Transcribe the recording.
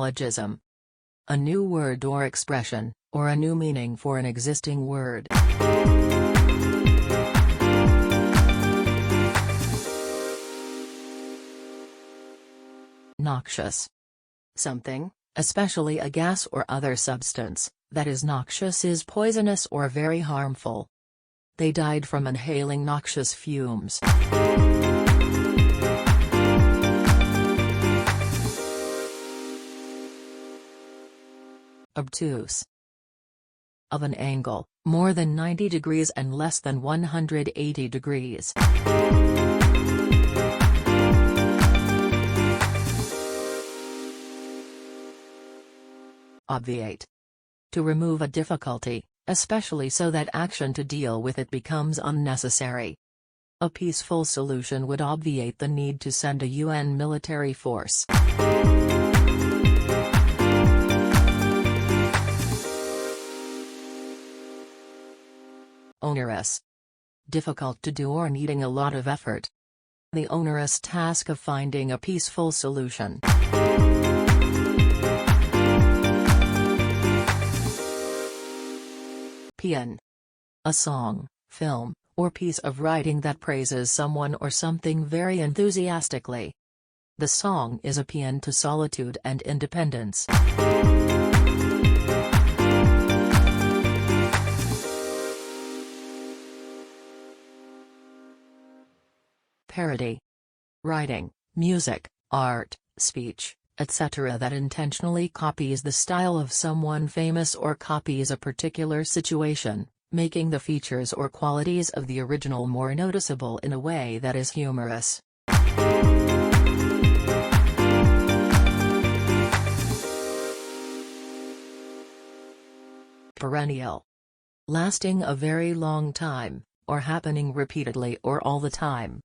neologism. A new word or expression, or a new meaning for an existing word. Noxious. Something, especially a gas or other substance, that is noxious is poisonous or very harmful. They died from inhaling noxious fumes. Obtuse. Of an angle, more than 90 degrees and less than 180 degrees. Obviate. To remove a difficulty, especially so that action to deal with it becomes unnecessary. A peaceful solution would obviate the need to send a UN military force. Onerous. Difficult to do or needing a lot of effort. The onerous task of finding a peaceful solution. Paean. A song, film, or piece of writing that praises someone or something very enthusiastically. The song is a paean to solitude and independence. Parody. Writing, music, art, speech, etc. that intentionally copies the style of someone famous or copies a particular situation, making the features or qualities of the original more noticeable in a way that is humorous. Perennial. Lasting a very long time, or happening repeatedly or all the time.